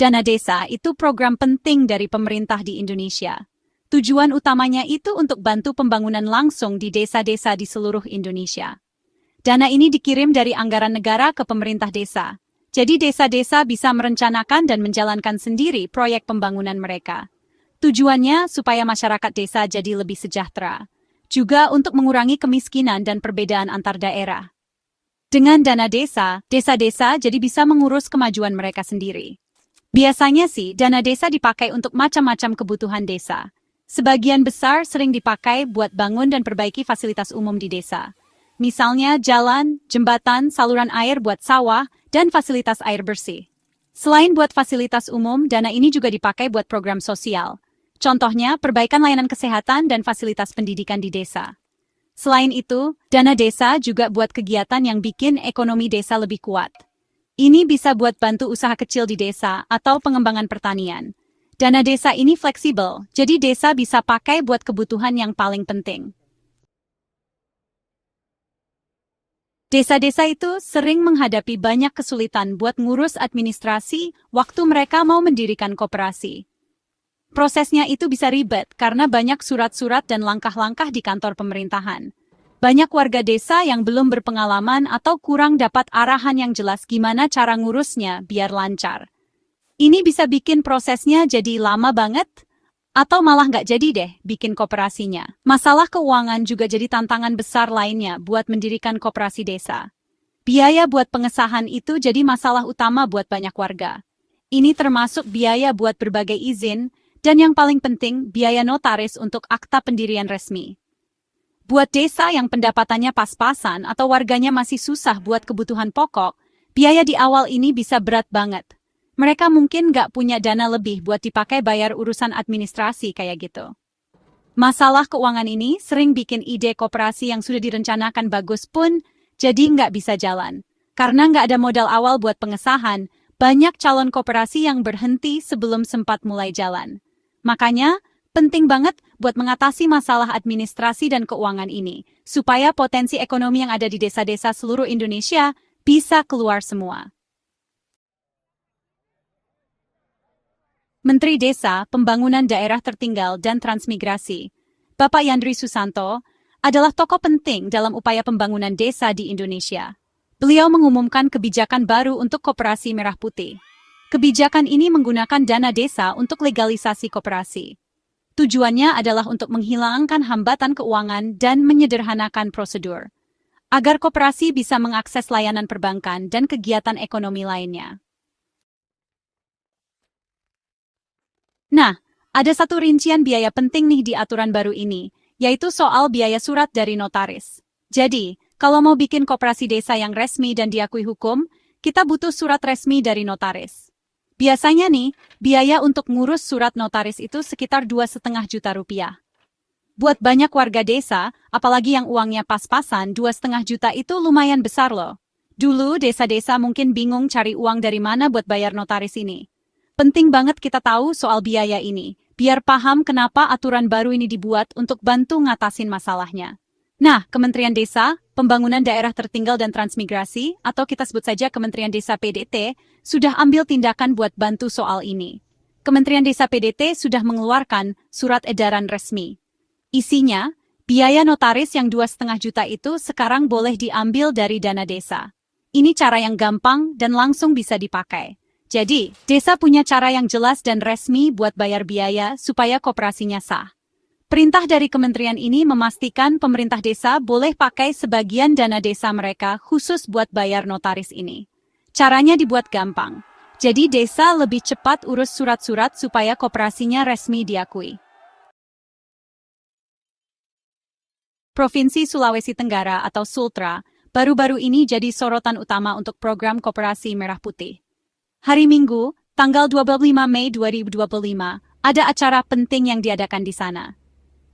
Dana desa itu program penting dari pemerintah di Indonesia. Tujuan utamanya itu untuk bantu pembangunan langsung di desa-desa di seluruh Indonesia. Dana ini dikirim dari anggaran negara ke pemerintah desa. Jadi desa-desa bisa merencanakan dan menjalankan sendiri proyek pembangunan mereka. Tujuannya supaya masyarakat desa jadi lebih sejahtera. Juga untuk mengurangi kemiskinan dan perbedaan antar daerah. Dengan dana desa, desa-desa jadi bisa mengurus kemajuan mereka sendiri. Biasanya sih, dana desa dipakai untuk macam-macam kebutuhan desa. Sebagian besar sering dipakai buat bangun dan perbaiki fasilitas umum di desa. Misalnya jalan, jembatan, saluran air buat sawah, dan fasilitas air bersih. Selain buat fasilitas umum, dana ini juga dipakai buat program sosial. Contohnya, perbaikan layanan kesehatan dan fasilitas pendidikan di desa. Selain itu, dana desa juga buat kegiatan yang bikin ekonomi desa lebih kuat. Ini bisa buat bantu usaha kecil di desa atau pengembangan pertanian. Dana desa ini fleksibel, jadi desa bisa pakai buat kebutuhan yang paling penting. Desa-desa itu sering menghadapi banyak kesulitan buat ngurus administrasi waktu mereka mau mendirikan koperasi. Prosesnya itu bisa ribet karena banyak surat-surat dan langkah-langkah di kantor pemerintahan. Banyak warga desa yang belum berpengalaman atau kurang dapat arahan yang jelas gimana cara ngurusnya biar lancar. Ini bisa bikin prosesnya jadi lama banget, atau malah nggak jadi deh bikin koperasinya. Masalah keuangan juga jadi tantangan besar lainnya buat mendirikan koperasi desa. Biaya buat pengesahan itu jadi masalah utama buat banyak warga. Ini termasuk biaya buat berbagai izin, dan yang paling penting, biaya notaris untuk akta pendirian resmi. Buat desa yang pendapatannya pas-pasan atau warganya masih susah buat kebutuhan pokok, biaya di awal ini bisa berat banget. Mereka mungkin nggak punya dana lebih buat dipakai bayar urusan administrasi kayak gitu. Masalah keuangan ini sering bikin ide koperasi yang sudah direncanakan bagus pun jadi nggak bisa jalan. Karena nggak ada modal awal buat pengesahan, banyak calon koperasi yang berhenti sebelum sempat mulai jalan. Makanya, penting banget buat mengatasi masalah administrasi dan keuangan ini, supaya potensi ekonomi yang ada di desa-desa seluruh Indonesia bisa keluar semua. Menteri Desa, Pembangunan Daerah Tertinggal dan Transmigrasi, Bapak Yandri Susanto, adalah tokoh penting dalam upaya pembangunan desa di Indonesia. Beliau mengumumkan kebijakan baru untuk koperasi merah putih. Kebijakan ini menggunakan dana desa untuk legalisasi koperasi. Tujuannya adalah untuk menghilangkan hambatan keuangan dan menyederhanakan prosedur, agar koperasi bisa mengakses layanan perbankan dan kegiatan ekonomi lainnya. Nah, ada satu rincian biaya penting nih di aturan baru ini, yaitu soal biaya surat dari notaris. Jadi, kalau mau bikin koperasi desa yang resmi dan diakui hukum, kita butuh surat resmi dari notaris. Biasanya nih, biaya untuk ngurus surat notaris itu sekitar 2,5 juta rupiah. Buat banyak warga desa, apalagi yang uangnya pas-pasan, 2,5 juta itu lumayan besar loh. Dulu desa-desa mungkin bingung cari uang dari mana buat bayar notaris ini. Penting banget kita tahu soal biaya ini, biar paham kenapa aturan baru ini dibuat untuk bantu ngatasin masalahnya. Nah, Kementerian Desa, Pembangunan Daerah Tertinggal dan Transmigrasi, atau kita sebut saja Kementerian Desa PDT, sudah ambil tindakan buat bantu soal ini. Kementerian Desa PDT sudah mengeluarkan surat edaran resmi. Isinya, biaya notaris yang 2,5 juta itu sekarang boleh diambil dari dana desa. Ini cara yang gampang dan langsung bisa dipakai. Jadi, desa punya cara yang jelas dan resmi buat bayar biaya supaya koperasinya sah. Perintah dari kementerian ini memastikan pemerintah desa boleh pakai sebagian dana desa mereka khusus buat bayar notaris ini. Caranya dibuat gampang. Jadi desa lebih cepat urus surat-surat supaya koperasinya resmi diakui. Provinsi Sulawesi Tenggara atau Sultra, baru-baru ini jadi sorotan utama untuk program Koperasi Merah Putih. Hari Minggu, tanggal 25 Mei 2025, ada acara penting yang diadakan di sana.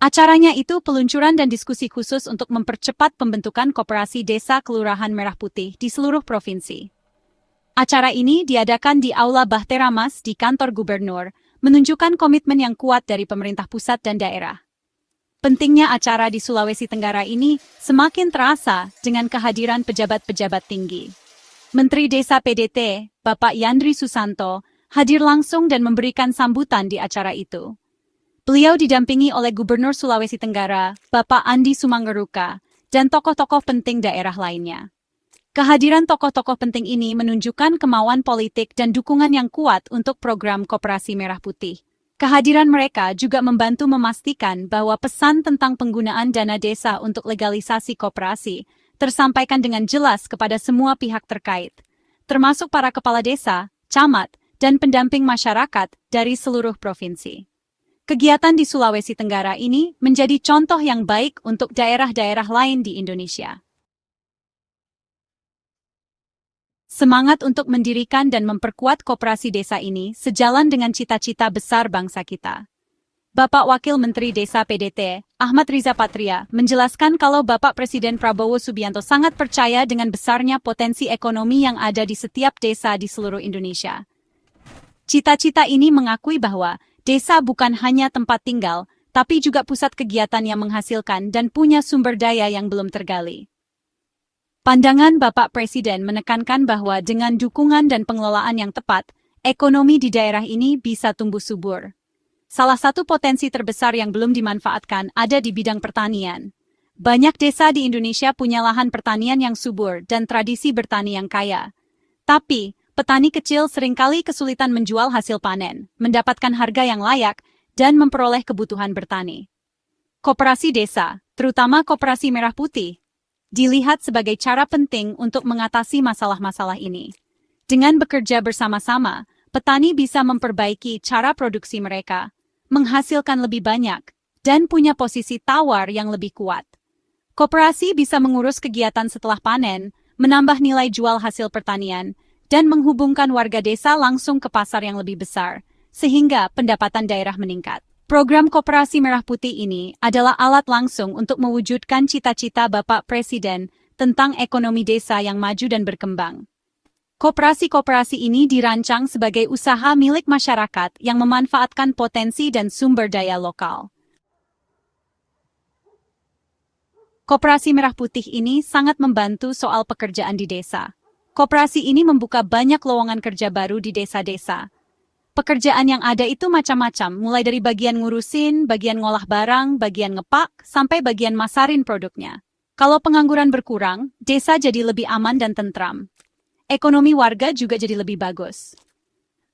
Acaranya itu peluncuran dan diskusi khusus untuk mempercepat pembentukan koperasi desa kelurahan Merah Putih di seluruh provinsi. Acara ini diadakan di Aula Bahtera Mas di kantor gubernur, menunjukkan komitmen yang kuat dari pemerintah pusat dan daerah. Pentingnya acara di Sulawesi Tenggara ini semakin terasa dengan kehadiran pejabat-pejabat tinggi. Menteri Desa PDT, Bapak Yandri Susanto, hadir langsung dan memberikan sambutan di acara itu. Beliau didampingi oleh Gubernur Sulawesi Tenggara, Bapak Andi Sumanggeruka, dan tokoh-tokoh penting daerah lainnya. Kehadiran tokoh-tokoh penting ini menunjukkan kemauan politik dan dukungan yang kuat untuk program Koperasi Merah Putih. Kehadiran mereka juga membantu memastikan bahwa pesan tentang penggunaan dana desa untuk legalisasi koperasi tersampaikan dengan jelas kepada semua pihak terkait, termasuk para kepala desa, camat, dan pendamping masyarakat dari seluruh provinsi. Kegiatan di Sulawesi Tenggara ini menjadi contoh yang baik untuk daerah-daerah lain di Indonesia. Semangat untuk mendirikan dan memperkuat koperasi desa ini sejalan dengan cita-cita besar bangsa kita. Bapak Wakil Menteri Desa PDT, Ahmad Riza Patria, menjelaskan kalau Bapak Presiden Prabowo Subianto sangat percaya dengan besarnya potensi ekonomi yang ada di setiap desa di seluruh Indonesia. Cita-cita ini mengakui bahwa desa bukan hanya tempat tinggal, tapi juga pusat kegiatan yang menghasilkan dan punya sumber daya yang belum tergali. Pandangan Bapak Presiden menekankan bahwa dengan dukungan dan pengelolaan yang tepat, ekonomi di daerah ini bisa tumbuh subur. Salah satu potensi terbesar yang belum dimanfaatkan ada di bidang pertanian. Banyak desa di Indonesia punya lahan pertanian yang subur dan tradisi bertani yang kaya. Tapi, petani kecil seringkali kesulitan menjual hasil panen, mendapatkan harga yang layak, dan memperoleh kebutuhan bertani. Koperasi desa, terutama koperasi merah putih, dilihat sebagai cara penting untuk mengatasi masalah-masalah ini. Dengan bekerja bersama-sama, petani bisa memperbaiki cara produksi mereka, menghasilkan lebih banyak, dan punya posisi tawar yang lebih kuat. Koperasi bisa mengurus kegiatan setelah panen, menambah nilai jual hasil pertanian, dan menghubungkan warga desa langsung ke pasar yang lebih besar, sehingga pendapatan daerah meningkat. Program Koperasi Merah Putih ini adalah alat langsung untuk mewujudkan cita-cita Bapak Presiden tentang ekonomi desa yang maju dan berkembang. Koperasi-koperasi ini dirancang sebagai usaha milik masyarakat yang memanfaatkan potensi dan sumber daya lokal. Koperasi Merah Putih ini sangat membantu soal pekerjaan di desa. Koperasi ini membuka banyak lowongan kerja baru di desa-desa. Pekerjaan yang ada itu macam-macam, mulai dari bagian ngurusin, bagian ngolah barang, bagian ngepak, sampai bagian masarin produknya. Kalau pengangguran berkurang, desa jadi lebih aman dan tentram. Ekonomi warga juga jadi lebih bagus.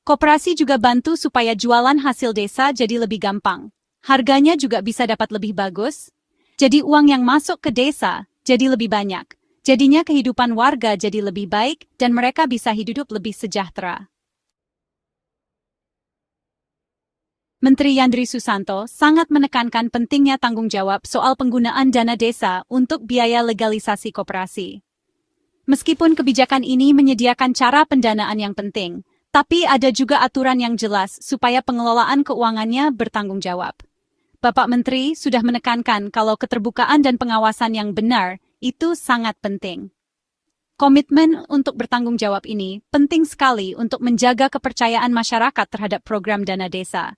Koperasi juga bantu supaya jualan hasil desa jadi lebih gampang. Harganya juga bisa dapat lebih bagus. Jadi uang yang masuk ke desa jadi lebih banyak. Jadinya kehidupan warga jadi lebih baik dan mereka bisa hidup lebih sejahtera. Menteri Yandri Susanto sangat menekankan pentingnya tanggung jawab soal penggunaan dana desa untuk biaya legalisasi koperasi. Meskipun kebijakan ini menyediakan cara pendanaan yang penting, tapi ada juga aturan yang jelas supaya pengelolaan keuangannya bertanggung jawab. Bapak Menteri sudah menekankan kalau keterbukaan dan pengawasan yang benar itu sangat penting. Komitmen untuk bertanggung jawab ini penting sekali untuk menjaga kepercayaan masyarakat terhadap program dana desa,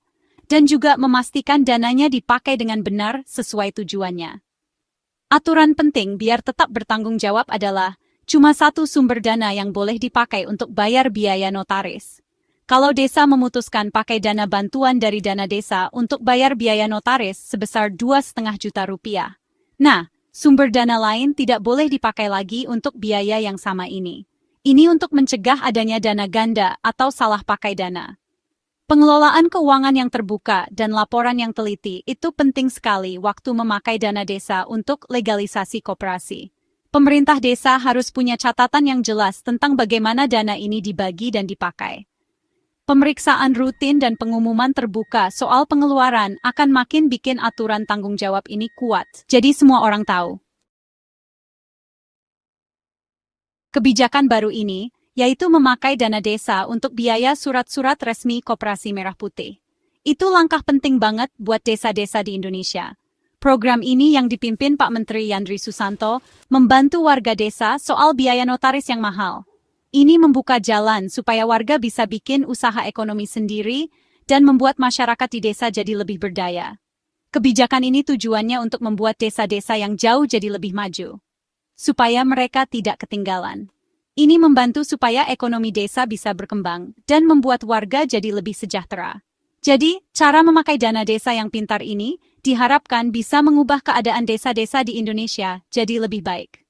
dan juga memastikan dananya dipakai dengan benar sesuai tujuannya. Aturan penting biar tetap bertanggung jawab adalah cuma satu sumber dana yang boleh dipakai untuk bayar biaya notaris. Kalau desa memutuskan pakai dana bantuan dari dana desa untuk bayar biaya notaris sebesar 2,5 juta rupiah. Nah, sumber dana lain tidak boleh dipakai lagi untuk biaya yang sama ini. Ini untuk mencegah adanya dana ganda atau salah pakai dana. Pengelolaan keuangan yang terbuka dan laporan yang teliti itu penting sekali waktu memakai dana desa untuk legalisasi koperasi. Pemerintah desa harus punya catatan yang jelas tentang bagaimana dana ini dibagi dan dipakai. Pemeriksaan rutin dan pengumuman terbuka soal pengeluaran akan makin bikin aturan tanggung jawab ini kuat, jadi semua orang tahu. Kebijakan baru ini, yaitu memakai dana desa untuk biaya surat-surat resmi Koperasi Merah Putih. Itu langkah penting banget buat desa-desa di Indonesia. Program ini yang dipimpin Pak Menteri Yandri Susanto membantu warga desa soal biaya notaris yang mahal. Ini membuka jalan supaya warga bisa bikin usaha ekonomi sendiri dan membuat masyarakat di desa jadi lebih berdaya. Kebijakan ini tujuannya untuk membuat desa-desa yang jauh jadi lebih maju, supaya mereka tidak ketinggalan. Ini membantu supaya ekonomi desa bisa berkembang dan membuat warga jadi lebih sejahtera. Jadi, cara memakai dana desa yang pintar ini diharapkan bisa mengubah keadaan desa-desa di Indonesia jadi lebih baik.